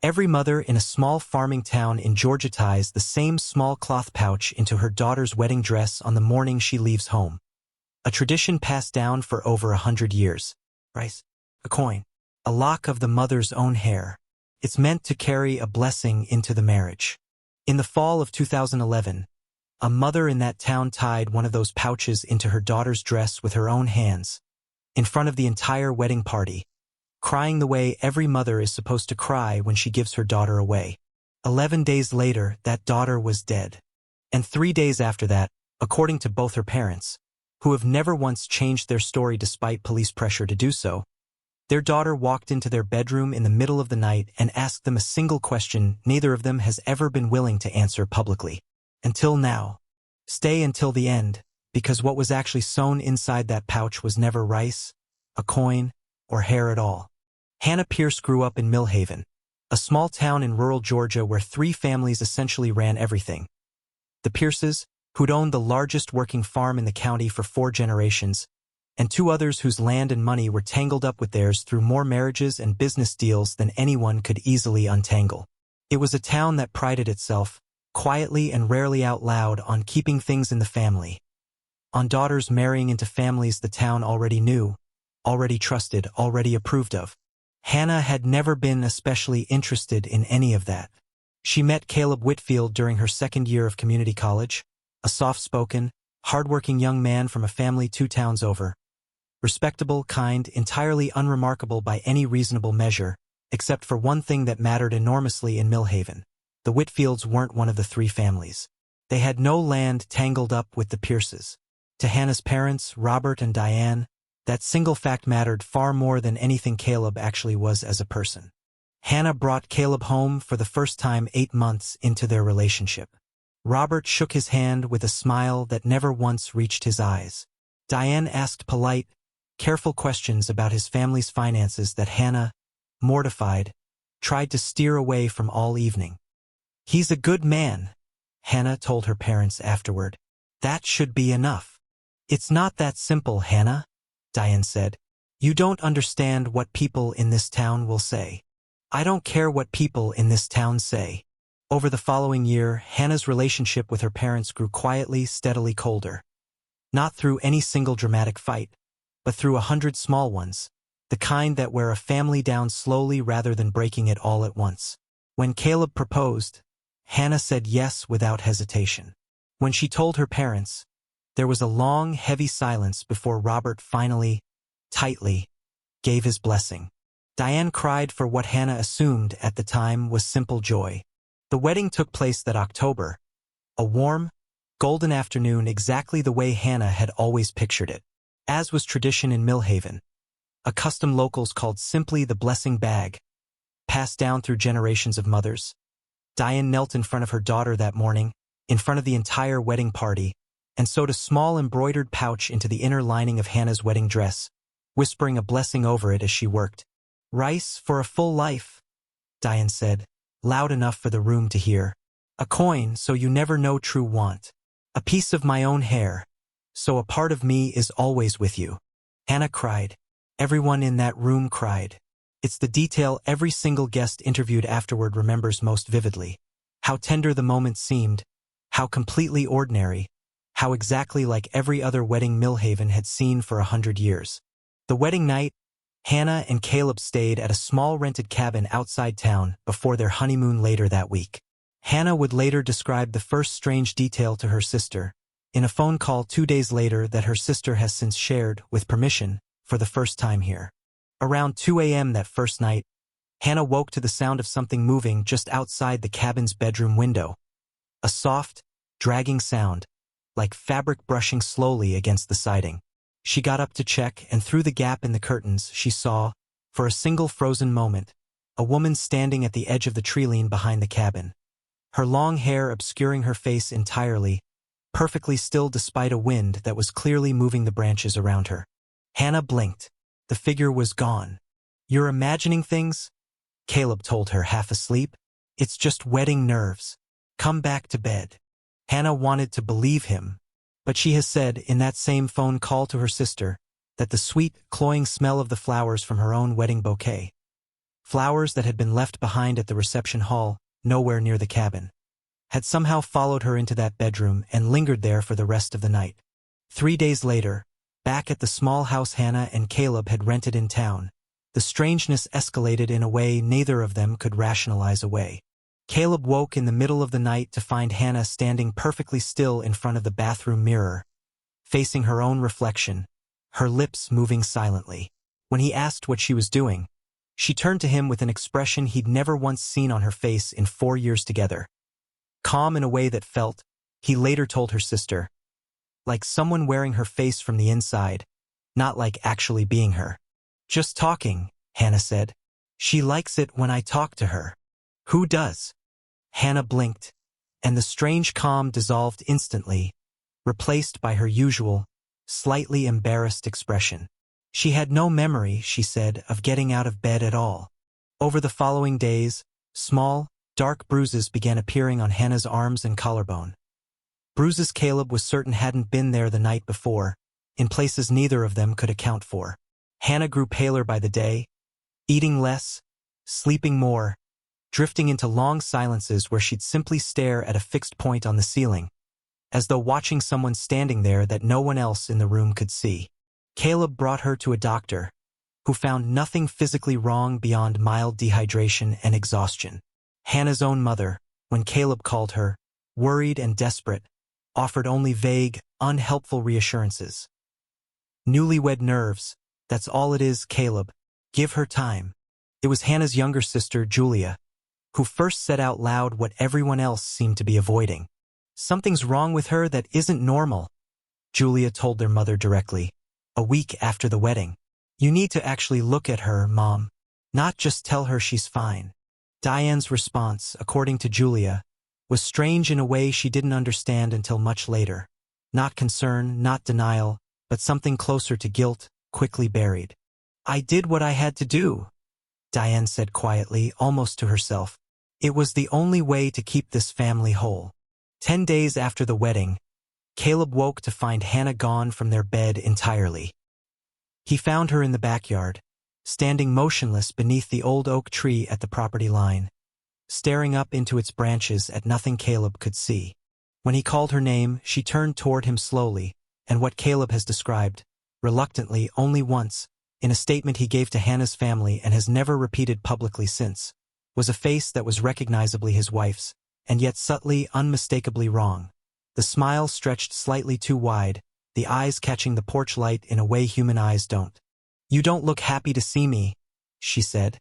Every mother in a small farming town in Georgia ties the same small cloth pouch into her daughter's wedding dress on the morning she leaves home. A tradition passed down for over 100 years. Rice, a coin, a lock of the mother's own hair. It's meant to carry a blessing into the marriage. In the fall of 2011, a mother in that town tied one of those pouches into her daughter's dress with her own hands, in front of the entire wedding party, crying the way every mother is supposed to cry when she gives her daughter away. 11 days later, that daughter was dead. And 3 days after that, according to both her parents, who have never once changed their story despite police pressure to do so, their daughter walked into their bedroom in the middle of the night and asked them a single question neither of them has ever been willing to answer publicly. Until now. Stay until the end, because what was actually sewn inside that pouch was never rice, a coin, or hair at all. Hannah Pierce grew up in Millhaven, a small town in rural Georgia where 3 families essentially ran everything. The Pierces, who'd owned the largest working farm in the county for 4 generations, and 2 others whose land and money were tangled up with theirs through more marriages and business deals than anyone could easily untangle. It was a town that prided itself, quietly and rarely out loud, on keeping things in the family. On daughters marrying into families the town already knew, already trusted, already approved of. Hannah had never been especially interested in any of that. She met Caleb Whitfield during her 2nd year of community college, a soft-spoken, hard-working young man from a family 2 towns over. Respectable, kind, entirely unremarkable by any reasonable measure, except for one thing that mattered enormously in Millhaven. The Whitfields weren't one of the 3 families. They had no land tangled up with the Pierces. To Hannah's parents, Robert and Diane, that single fact mattered far more than anything Caleb actually was as a person. Hannah brought Caleb home for the first time 8 months into their relationship. Robert shook his hand with a smile that never once reached his eyes. Diane asked polite, careful questions about his family's finances that Hannah, mortified, tried to steer away from all evening. "He's a good man," Hannah told her parents afterward. "That should be enough." "It's not that simple, Hannah," Diane said. "You don't understand what people in this town will say." "I don't care what people in this town say." Over the following year, Hannah's relationship with her parents grew quietly, steadily colder. Not through any single dramatic fight, but through 100 small ones, the kind that wear a family down slowly rather than breaking it all at once. When Caleb proposed, Hannah said yes without hesitation. When she told her parents, there was a long, heavy silence before Robert finally, tightly, gave his blessing. Diane cried for what Hannah assumed at the time was simple joy. The wedding took place that October, a warm, golden afternoon exactly the way Hannah had always pictured it. As was tradition in Millhaven, a custom locals called simply the blessing bag, passed down through generations of mothers. Diane knelt in front of her daughter that morning, in front of the entire wedding party, and sewed a small embroidered pouch into the inner lining of Hannah's wedding dress, whispering a blessing over it as she worked. "Rice for a full life," Diane said, loud enough for the room to hear. "A coin so you never know true want. A piece of my own hair, so a part of me is always with you." Hannah cried. Everyone in that room cried. It's the detail every single guest interviewed afterward remembers most vividly. How tender the moment seemed, how completely ordinary, how exactly like every other wedding Millhaven had seen for 100 years. The wedding night, Hannah and Caleb stayed at a small rented cabin outside town before their honeymoon later that week. Hannah would later describe the first strange detail to her sister, in a phone call 2 days later that her sister has since shared, with permission, for the first time here. Around 2 a.m. that first night, Hannah woke to the sound of something moving just outside the cabin's bedroom window. A soft, dragging sound, like fabric brushing slowly against the siding. She got up to check, and through the gap in the curtains she saw, for a single frozen moment, a woman standing at the edge of the tree-line behind the cabin. Her long hair obscuring her face entirely, perfectly still despite a wind that was clearly moving the branches around her. Hannah blinked. The figure was gone. "You're imagining things?" Caleb told her, half asleep. "It's just wedding nerves. Come back to bed." Hannah wanted to believe him, but she has said in that same phone call to her sister that the sweet, cloying smell of the flowers from her own wedding bouquet, Flowers that had been left behind at the reception hall, nowhere near the cabin, had somehow followed her into that bedroom and lingered there for the rest of the night. 3 days later, back at the small house Hannah and Caleb had rented in town, the strangeness escalated in a way neither of them could rationalize away. Caleb woke in the middle of the night to find Hannah standing perfectly still in front of the bathroom mirror, facing her own reflection, her lips moving silently. When he asked what she was doing, she turned to him with an expression he'd never once seen on her face in 4 years together. Calm in a way that felt, he later told her sister, like someone wearing her face from the inside, not like actually being her. "Just talking," Hannah said. "She likes it when I talk to her." "Who does?" Hannah blinked, and the strange calm dissolved instantly, replaced by her usual, slightly embarrassed expression. She had no memory, she said, of getting out of bed at all. Over the following days, small, dark bruises began appearing on Hannah's arms and collarbone. Bruises Caleb was certain hadn't been there the night before, in places neither of them could account for. Hannah grew paler by the day, eating less, sleeping more, drifting into long silences where she'd simply stare at a fixed point on the ceiling, as though watching someone standing there that no one else in the room could see. Caleb brought her to a doctor, who found nothing physically wrong beyond mild dehydration and exhaustion. Hannah's own mother, when Caleb called her, worried and desperate, offered only vague, unhelpful reassurances. "Newlywed nerves, that's all it is, Caleb. Give her time." It was Hannah's younger sister, Julia, who first said out loud what everyone else seemed to be avoiding. "Something's wrong with her that isn't normal," Julia told their mother directly, a week after the wedding. "You need to actually look at her, Mom, not just tell her she's fine." Diane's response, according to Julia, was strange in a way she didn't understand until much later. Not concern, not denial, but something closer to guilt, quickly buried. "I did what I had to do," Diane said quietly, almost to herself. "It was the only way to keep this family whole." 10 days after the wedding, Caleb woke to find Hannah gone from their bed entirely. He found her in the backyard, standing motionless beneath the old oak tree at the property line, staring up into its branches at nothing Caleb could see. When he called her name, she turned toward him slowly, and what Caleb has described, reluctantly only once, in a statement he gave to Hannah's family and has never repeated publicly since, was a face that was recognizably his wife's, and yet subtly, unmistakably wrong. The smile stretched slightly too wide, the eyes catching the porch light in a way human eyes don't. "You don't look happy to see me," she said,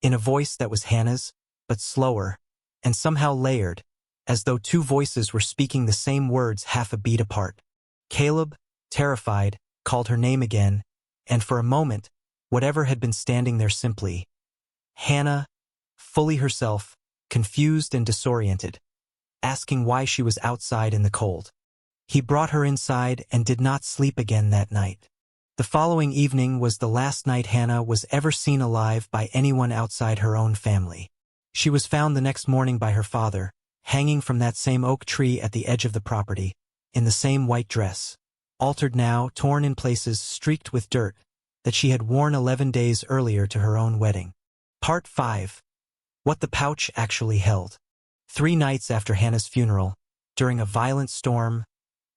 in a voice that was Hannah's, but slower, and somehow layered, as though two voices were speaking the same words half a beat apart. Caleb, terrified, called her name again, and for a moment, whatever had been standing there simply. Hannah, fully herself, confused and disoriented, asking why she was outside in the cold. He brought her inside and did not sleep again that night. The following evening was the last night Hannah was ever seen alive by anyone outside her own family. She was found the next morning by her father, hanging from that same oak tree at the edge of the property, in the same white dress, altered now, torn in places, streaked with dirt, that she had worn 11 days earlier to her own wedding. Part 5. What the pouch actually held. 3 nights after Hannah's funeral, during a violent storm,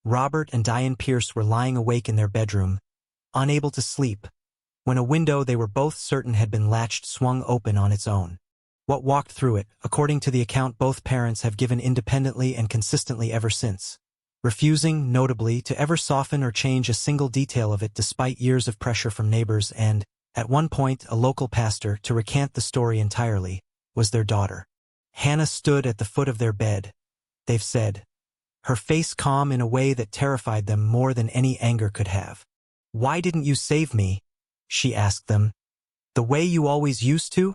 Robert and Diane Pierce were lying awake in their bedroom, unable to sleep, when a window they were both certain had been latched swung open on its own. What walked through it, according to the account both parents have given independently and consistently ever since, refusing, notably, to ever soften or change a single detail of it despite years of pressure from neighbors and, at one point, a local pastor to recant the story entirely, was their daughter. Hannah stood at the foot of their bed, they've said, her face calm in a way that terrified them more than any anger could have. "Why didn't you save me?" she asked them. "The way you always used to?"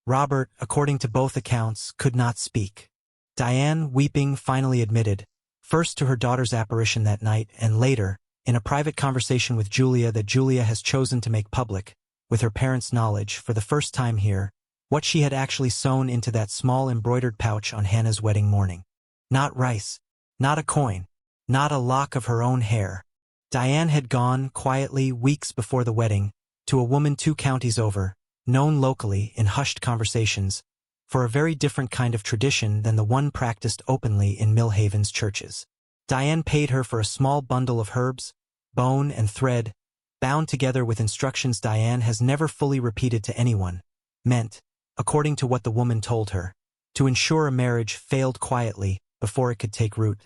Robert, according to both accounts, could not speak. Diane, weeping, finally admitted, first to her daughter's apparition that night and later, in a private conversation with Julia that Julia has chosen to make public, with her parents' knowledge, for the first time here, what she had actually sewn into that small embroidered pouch on Hannah's wedding morning. Not rice, not a coin, not a lock of her own hair. Diane had gone, quietly, weeks before the wedding, to a woman 2 counties over, known locally in hushed conversations, for a very different kind of tradition than the one practiced openly in Millhaven's churches. Diane paid her for a small bundle of herbs, bone and thread, bound together with instructions Diane has never fully repeated to anyone, meant, according to what the woman told her, to ensure a marriage failed quietly before it could take root,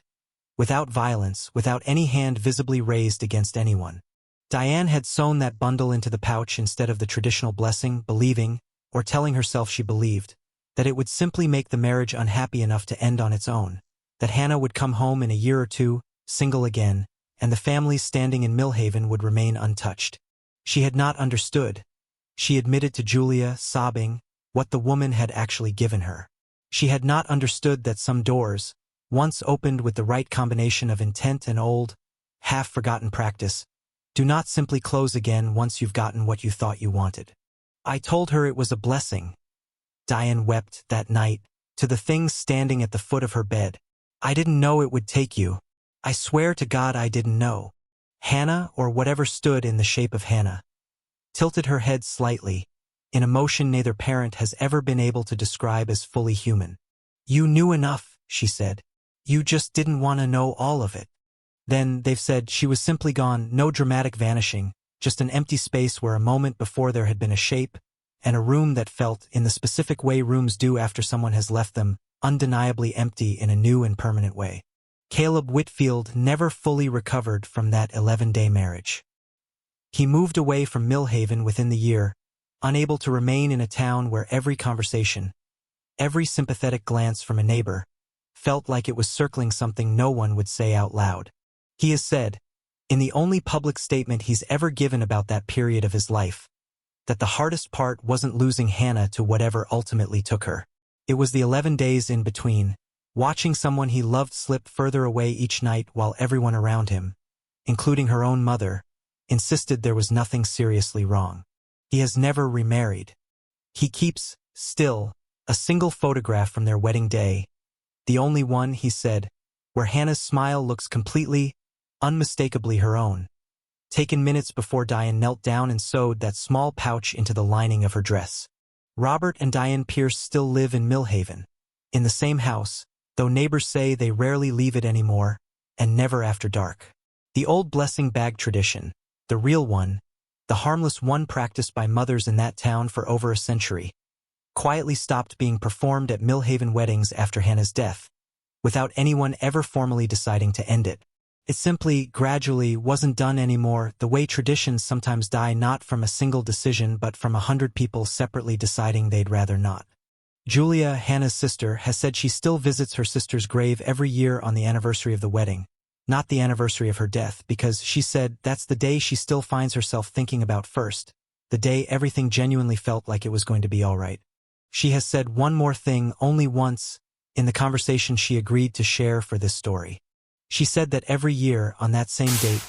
without violence, without any hand visibly raised against anyone. Diane had sewn that bundle into the pouch instead of the traditional blessing, believing, or telling herself she believed, that it would simply make the marriage unhappy enough to end on its own, that Hannah would come home in a year or two, single again, and the families standing in Millhaven would remain untouched. She had not understood. She admitted to Julia, sobbing, what the woman had actually given her. She had not understood that some doors, once opened with the right combination of intent and old, half-forgotten practice, do not simply close again once you've gotten what you thought you wanted. I told her it was a blessing. Diane wept that night, to the things standing at the foot of her bed. I didn't know it would take you. I swear to God I didn't know. Hannah, or whatever stood in the shape of Hannah, tilted her head slightly, in a motion neither parent has ever been able to describe as fully human. You knew enough, she said. You just didn't want to know all of it. Then, they've said, she was simply gone, no dramatic vanishing, just an empty space where a moment before there had been a shape, and a room that felt, in the specific way rooms do after someone has left them, undeniably empty in a new and permanent way. Caleb Whitfield never fully recovered from that 11-day marriage. He moved away from Millhaven within the year, unable to remain in a town where every conversation, every sympathetic glance from a neighbor, felt like it was circling something no one would say out loud. He has said, in the only public statement he's ever given about that period of his life, that the hardest part wasn't losing Hannah to whatever ultimately took her. It was the 11 days in between, watching someone he loved slip further away each night while everyone around him, including her own mother, insisted there was nothing seriously wrong. He has never remarried. He keeps, still, a single photograph from their wedding day, the only one, he said, where Hannah's smile looks completely, unmistakably her own, taken minutes before Diane knelt down and sewed that small pouch into the lining of her dress. Robert and Diane Pierce still live in Millhaven, in the same house, though neighbors say they rarely leave it anymore, and never after dark. The old blessing bag tradition, the real one, the harmless one practiced by mothers in that town for over a century, quietly stopped being performed at Millhaven weddings after Hannah's death, without anyone ever formally deciding to end it. It simply, gradually, wasn't done anymore, the way traditions sometimes die, not from a single decision but from 100 people separately deciding they'd rather not. Julia, Hannah's sister, has said she still visits her sister's grave every year on the anniversary of the wedding, not the anniversary of her death, because she said that's the day she still finds herself thinking about first, the day everything genuinely felt like it was going to be all right. She has said one more thing only once, in the conversation she agreed to share for this story. She said that every year, on that same date,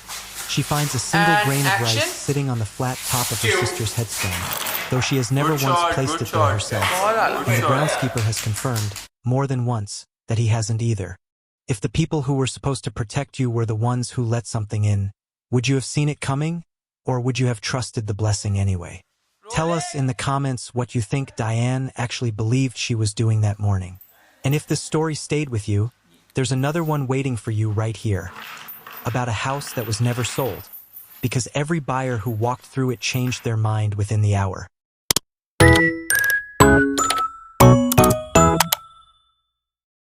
she finds a single grain of rice sitting on the flat top of her sister's headstone, though she has never once placed it there herself, and the groundskeeper has confirmed, more than once, that he hasn't either. If the people who were supposed to protect you were the ones who let something in, would you have seen it coming, or would you have trusted the blessing anyway? Tell us in the comments what you think Diane actually believed she was doing that morning. And if this story stayed with you, there's another one waiting for you right here, about a house that was never sold, because every buyer who walked through it changed their mind within the hour.